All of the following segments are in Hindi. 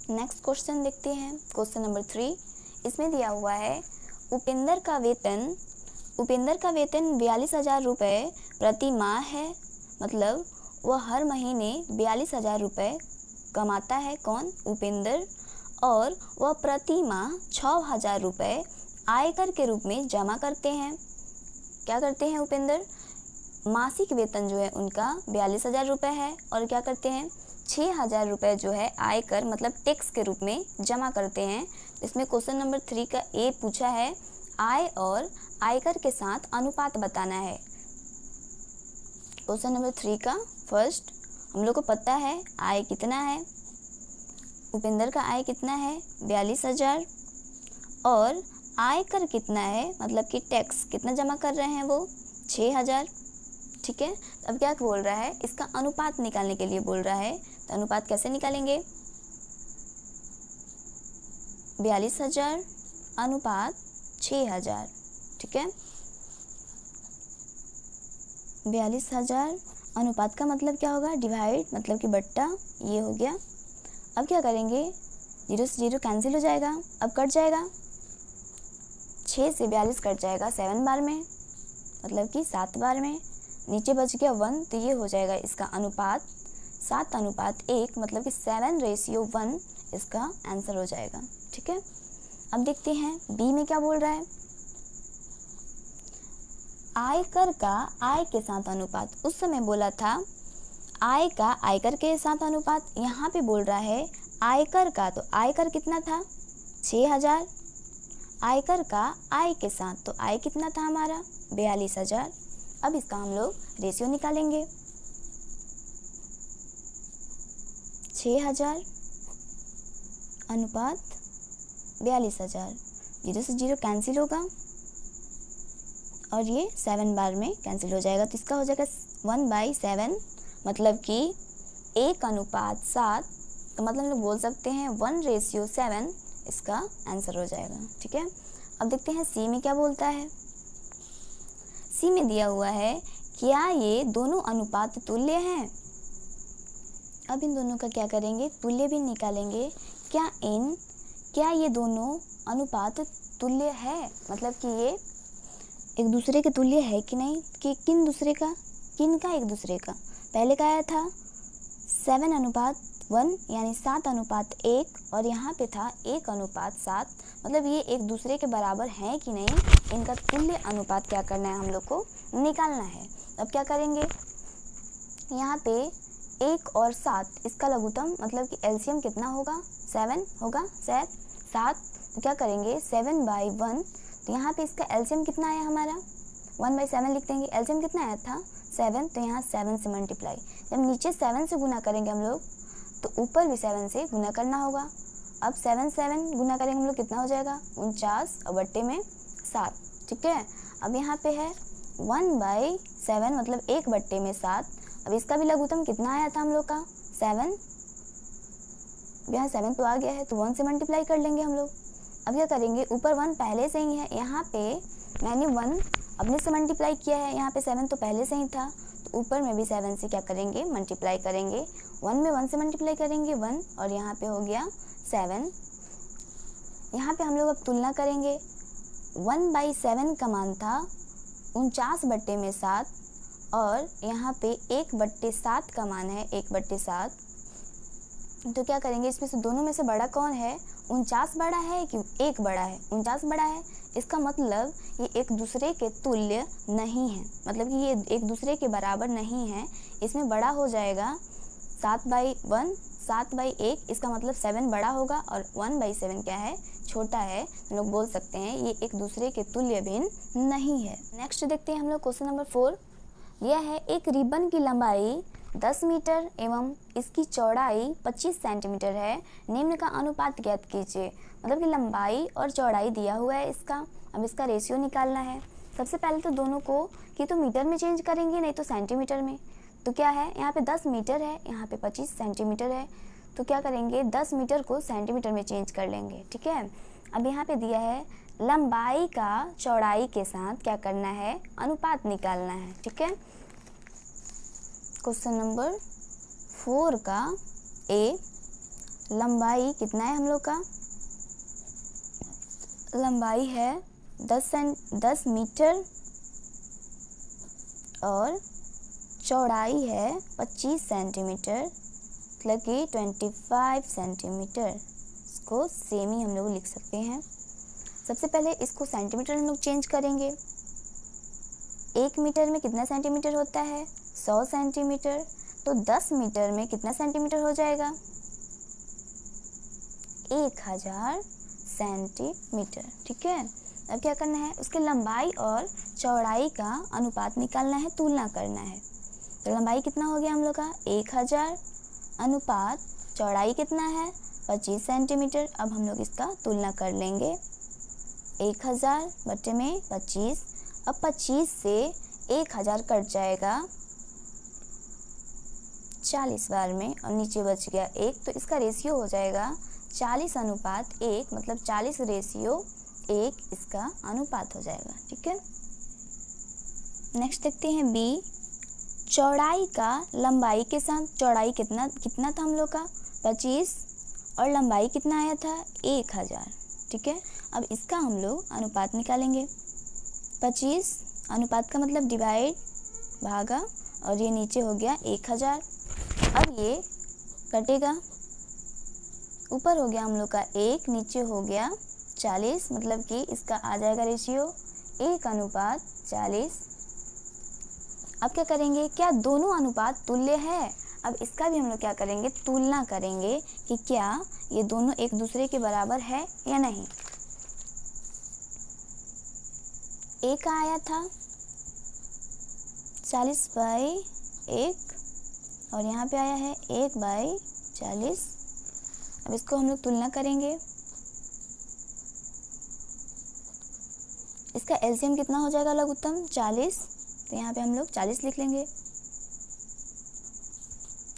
नेक्स्ट क्वेश्चन देखते हैं, क्वेश्चन नंबर 3। इसमें दिया हुआ है उपेंद्र का वेतन 42,000 रुपये प्रति माह है। मतलब वह हर महीने 42,000 रुपये कमाता है। कौन? उपेंद्र। और वह प्रति माह 6,000 रुपये आयकर के रूप में जमा करते हैं। क्या करते हैं उपेंद्र? मासिक वेतन जो है उनका 42,000 रुपये है और क्या करते हैं 6,000 रुपये जो है आयकर मतलब टैक्स के रूप में जमा करते हैं। इसमें क्वेश्चन नंबर 3 का ए पूछा है, आय और आयकर के साथ अनुपात बताना है। क्वेश्चन नंबर 3 का फर्स्ट, हम लोग को पता है आय कितना है, उपेंद्र का आय कितना है 42,000 और आयकर कितना है मतलब कि टैक्स कितना जमा कर रहे हैं वो 6,000। ठीक है, अब क्या बोल रहा है, इसका अनुपात निकालने के लिए बोल रहा है। तो अनुपात कैसे निकालेंगे? 42,000 अनुपात 6,000। ठीक है, 42,000 अनुपात का मतलब क्या होगा? डिवाइड मतलब कि बट्टा, ये हो गया। अब क्या करेंगे, 0 से 0 कैंसिल हो जाएगा, अब कट जाएगा, 6 से 42 कट जाएगा 7 बार में मतलब कि 7 बार में, नीचे बच गया 1, तो ये हो जाएगा इसका अनुपात 7:1 मतलब कि 7:1 इसका आंसर हो जाएगा। ठीक है, अब देखते हैं बी में क्या बोल रहा है, आयकर का आय के साथ अनुपात। उस समय बोला था आय का आयकर के साथ अनुपात, यहाँ पे बोल रहा है आयकर का। तो आयकर कितना था 6,000, आयकर का आय के साथ, तो आय कितना था हमारा 42,000। अब इसका हम लोग रेशियो निकालेंगे, 6,000 अनुपात 42,000, 0 से 0 कैंसिल होगा और ये 7 बार में कैंसिल हो जाएगा। तो इसका हो जाएगा 1/7 मतलब कि 1:7। तो मतलब हम लोग बोल सकते हैं 1:7 इसका आंसर हो जाएगा। ठीक है, अब देखते हैं सी में क्या बोलता है। सी में दिया हुआ है, क्या ये दोनों अनुपात तुल्य हैं? अब इन दोनों का क्या करेंगे, तुल्य भी निकालेंगे। क्या ये दोनों अनुपात तुल्य है, मतलब कि ये एक दूसरे के तुल्य है कि नहीं, कि किन का एक दूसरे का। पहले का आया था 7:1 यानी 7:1 और यहाँ पे था 1:7, मतलब ये एक दूसरे के बराबर हैं कि नहीं, इनका तुल्य अनुपात क्या करना है, हम लोग को निकालना है। अब क्या करेंगे, यहाँ पे 1 और 7 इसका लघुत्तम मतलब कि एलसीएम कितना होगा 7 होगा, 7। तो क्या करेंगे 7/1, तो यहाँ पे इसका एलसीएम कितना आया हमारा 1/7 लिख देंगे। एलसीएम कितना आया था 7, तो यहाँ 7 से मल्टीप्लाई, जब नीचे 7 से गुना करेंगे हम लोग तो ऊपर भी 7 से गुना करना होगा। अब 7 गुना करेंगे हम लोग कितना हो जाएगा 49 और बट्टे में 7। ठीक है, अब यहाँ पे है 1/7 मतलब 1/7। अब इसका भी लघुत्तम कितना आया था हम लोग का 7, यहाँ 7 तो आ गया है तो 1 से मल्टीप्लाई कर लेंगे हम लोग। अब क्या करेंगे, ऊपर 1 पहले से ही है, यहाँ पे मैंने 1 अपने से मल्टीप्लाई किया है, यहाँ पे 7 तो पहले से ही था, तो ऊपर में भी 7 से क्या करेंगे मल्टीप्लाई करेंगे। 1 में 1 से मल्टीप्लाई करेंगे 1 और यहाँ पे हो गया 7। यहाँ पे हम लोग अब तुलना करेंगे, 1/7 का मान था 49/7 और यहाँ पे 1/7 का मान है 1/7। तो क्या करेंगे, इसमें से दोनों में से बड़ा कौन है, 49 बड़ा है कि 1 बड़ा है, 49 बड़ा है। इसका मतलब ये एक दूसरे के तुल्य नहीं है, मतलब कि ये एक दूसरे के बराबर नहीं है। इसमें बड़ा हो जाएगा 7/1, 7/1, इसका मतलब 7 बड़ा होगा और 1/7 क्या है छोटा है। हम लोग बोल सकते हैं ये एक दूसरे के तुल्य भिन्न नहीं है। नेक्स्ट देखते हैं हम लोग क्वेश्चन नंबर 4। यह है एक रिबन की लंबाई 10 मीटर एवं इसकी चौड़ाई 25 सेंटीमीटर है, निम्न का अनुपात ज्ञात कीजिए। मतलब कि लंबाई और चौड़ाई दिया हुआ है इसका, अब इसका रेशियो निकालना है। सबसे पहले तो दोनों को कि तो मीटर में चेंज करेंगे नहीं तो सेंटीमीटर में। तो क्या है, यहाँ पे 10 मीटर है, यहाँ पे 25 सेंटीमीटर है, तो क्या करेंगे 10 मीटर को सेंटीमीटर में चेंज कर लेंगे। ठीक है, अब यहाँ पे दिया है लंबाई का चौड़ाई के साथ क्या करना है, अनुपात निकालना है। ठीक है, क्वेश्चन नंबर 4 का ए, लंबाई कितना है हम लोग का, लंबाई है 10 मीटर और चौड़ाई है 25 सेंटीमीटर, मतलब कि 25 सेंटीमीटर। इसको सेम ही हम लोग लिख सकते हैं। सबसे पहले इसको सेंटीमीटर हम लोग चेंज करेंगे। 1 मीटर में कितना सेंटीमीटर होता है, 100 सेंटीमीटर। तो 10 मीटर में कितना सेंटीमीटर हो जाएगा, 1000 सेंटीमीटर। ठीक है, अब क्या करना है, उसकी लंबाई और चौड़ाई का अनुपात निकालना है, तुलना करना है। तो लंबाई कितना हो गया हम लोग का 1000, अनुपात चौड़ाई कितना है 25 सेंटीमीटर। अब हम लोग इसका तुलना कर लेंगे, 1000 बटे में 25। अब 25 से 1000 कट जाएगा 40 बार में और नीचे बच गया 1, तो इसका रेशियो हो जाएगा 40:1, मतलब 40:1 इसका अनुपात हो जाएगा। ठीक है, नेक्स्ट देखते हैं बी, चौड़ाई का लंबाई के साथ, चौड़ाई कितना था हम लोग का 25 और लंबाई कितना आया था 1000। ठीक है, अब इसका हम लोग अनुपात निकालेंगे। 25 अनुपात का मतलब डिवाइड, भागा, और ये नीचे हो गया 1000। अब ये कटेगा, ऊपर हो गया हम लोग का 1, नीचे हो गया 40, मतलब कि इसका आ जाएगा रेशियो 1:40। अब क्या करेंगे, क्या दोनों अनुपात तुल्य है। अब इसका भी हम लोग क्या करेंगे, तुलना करेंगे कि क्या ये दोनों एक दूसरे के बराबर है या नहीं। ए का आया था 40/1 और यहाँ पे आया है 1/40। अब इसको हम लोग तुलना करेंगे। इसका एलसीएम कितना हो जाएगा लघुत्तम 40, तो यहाँ पे हम लोग 40 लिख लेंगे।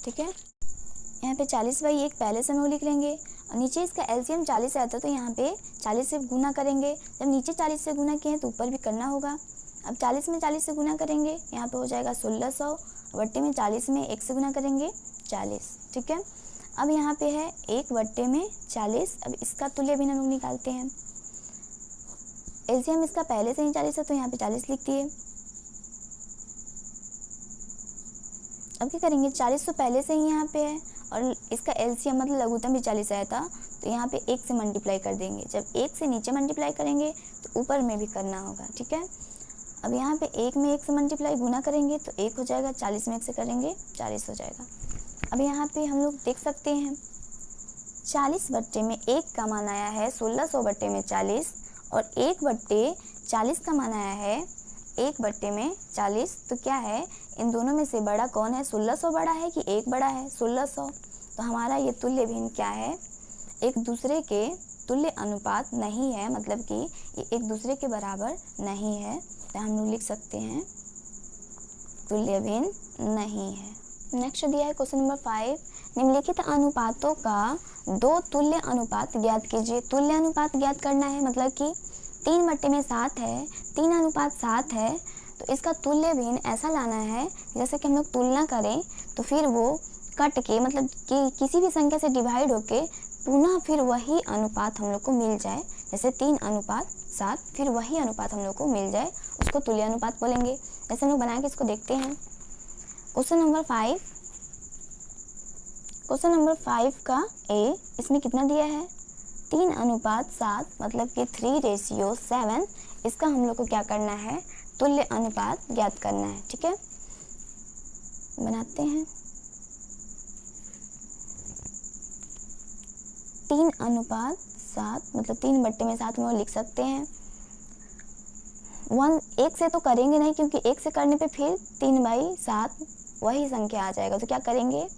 ठीक है, यहाँ पे 40/1 पहले से हम लोग लिख लेंगे और नीचे इसका एलसीएम 40 आता है, तो यहाँ पे 40 से गुना करेंगे। जब नीचे 40 से गुना किए तो ऊपर भी करना होगा। अब 40 में 40 से गुना करेंगे, यहाँ पे हो जाएगा 1600, बट्टे में 40 में 1 से गुना करेंगे 40। ठीक है, अब यहाँ पे है 1/40। अब इसका तुल्य भिन्न हम लोग निकालते हैं। एलसीएम इसका पहले से ही 40 है, तो यहाँ पे 40 लिख दिए। अब क्या करेंगे, 40 तो पहले से ही यहाँ पे है और इसका एलसीएम मतलब लघुत्तम भी 40 आया था, तो यहाँ पे 1 से मल्टीप्लाई कर देंगे। जब 1 से नीचे मल्टीप्लाई करेंगे तो ऊपर में भी करना होगा। ठीक है, अब यहाँ पे 1 में 1 से मल्टीप्लाई गुना करेंगे तो 1 हो जाएगा, 40 में 1 से करेंगे 40 हो जाएगा। अब यहाँ पे हम लोग देख सकते हैं 40 बट्टे में 1 का मान आया है 1600 बट्टे में 40 और 1/40 का मान आया है 1/40। तो क्या है, इन दोनों में से बड़ा कौन है, 1600 बड़ा है कि 1 बड़ा है 1600। तो हमारा ये तुल्य भिन्न क्या है, एक दूसरे के तुल्य अनुपात नहीं है, मतलब कि ये एक दूसरे के बराबर नहीं है। तो हम लोग लिख सकते हैं तुल्य भिन्न नहीं है। नेक्स्ट दिया है क्वेश्चन नंबर 5, निम्नलिखित अनुपातों का 2 तुल्य अनुपात ज्ञात कीजिए। तुल्य अनुपात ज्ञात करना है, मतलब कि 3/7 है, 3:7 है, तो इसका तुल्य भिन्न ऐसा लाना है जैसे कि हम लोग तुलना करें तो फिर वो कट के, मतलब कि किसी भी संख्या से डिवाइड होके पुनः फिर वही अनुपात हम लोग को मिल जाए। जैसे 3:7, फिर वही अनुपात हम लोग को मिल जाए, उसको तुल्य अनुपात बोलेंगे। जैसे हम लोग बना के इसको देखते हैं। क्वेश्चन नंबर 5 का ए, इसमें कितना दिया है 3:7, मतलब कि 3:7। इसका हम लोग को क्या करना है, तुल्य अनुपात ज्ञात करना है। ठीक है, बनाते हैं। 3:7 मतलब 3/7 में लिख सकते हैं। 1 से तो करेंगे नहीं, क्योंकि 1 से करने पे फिर 3/7 वही संख्या आ जाएगा। तो क्या करेंगे,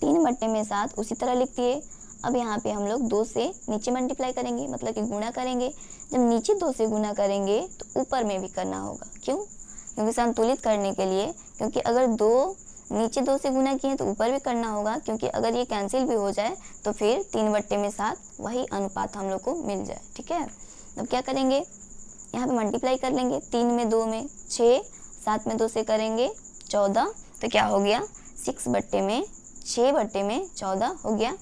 3/7 उसी तरह लिख दिए। अब यहाँ पे हम लोग 2 से नीचे मल्टीप्लाई करेंगे, मतलब कि गुणा करेंगे। जब नीचे 2 से गुणा करेंगे तो ऊपर में भी करना होगा। क्यों, क्योंकि संतुलित करने के लिए, क्योंकि अगर नीचे 2 से गुणा किए तो ऊपर भी करना होगा, क्योंकि अगर ये कैंसिल भी हो जाए तो फिर 3/7 वही अनुपात हम लोग को मिल जाए। ठीक है, तब क्या करेंगे, यहाँ पे मल्टीप्लाई कर लेंगे। 3 में 2 में 6, 7 में 2 से करेंगे 14, तो क्या हो गया 6/14 हो गया।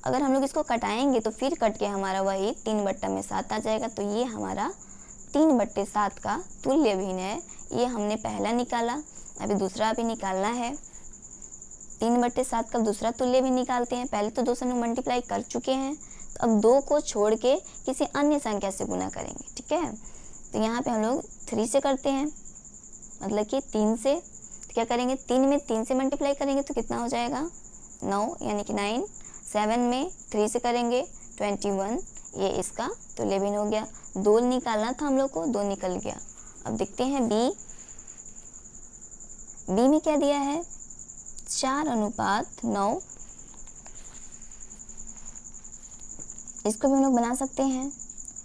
अगर हम लोग इसको कटाएंगे तो फिर कट के हमारा वही 3/7 आ जाएगा। तो ये हमारा 3/7 का तुल्य भिन्न है। ये हमने पहला निकाला, अभी दूसरा भी निकालना है। 3/7 का दूसरा तुल्य भी निकालते हैं। पहले तो 2 से हम लोग मल्टीप्लाई कर चुके हैं, तो अब 2 को छोड़ के किसी अन्य संख्या से गुना करेंगे, ठीक है। तो यहाँ पे हम लोग 3 से करते हैं, मतलब कि 3 से। तो क्या करेंगे, 3 में 3 से मल्टीप्लाई करेंगे तो कितना हो जाएगा 9, यानी कि 9। 7 में 3 से करेंगे 21, ये इसका तुल्य भिन्न हो गया। 2 निकालना था हम लोग को, 2 निकल गया। अब देखते हैं बी में क्या दिया है, 4:9। इसको भी हम लोग बना सकते हैं।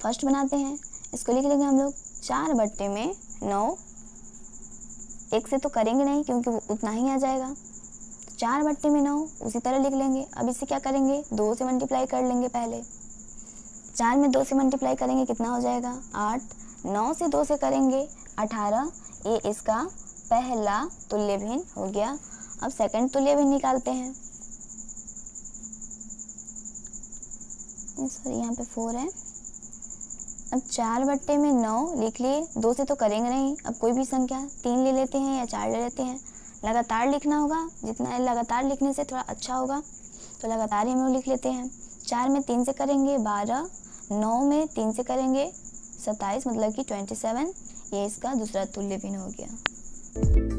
फर्स्ट बनाते हैं, इसको लिख लेंगे हम लोग 4/9। 1 से तो करेंगे नहीं क्योंकि वो उतना ही आ जाएगा। 4/9 उसी तरह लिख लेंगे। अब इसे क्या करेंगे, 2 से मल्टीप्लाई कर लेंगे पहले। 4 में 2 से मल्टीप्लाई करेंगे कितना हो जाएगा 8। 9 से 2 से करेंगे 18, ये इसका पहला तुल्य भिन्न हो गया। अब सेकंड तुल्य भिन्न निकालते हैं। सॉरी, यहाँ पे 4 है। अब 4/9 लिख लिए, 2 से तो करेंगे नहीं। अब कोई भी संख्या 3 ले लेते हैं या 4 ले लेते हैं। लगातार लिखना होगा, जितना लगातार लिखने से थोड़ा अच्छा होगा, तो लगातार ही हम लोग लिख लेते हैं। 4 में 3 से करेंगे 12, 9 में 3 से करेंगे 27, मतलब कि 27, ये इसका दूसरा तुल्य भिन्न हो गया।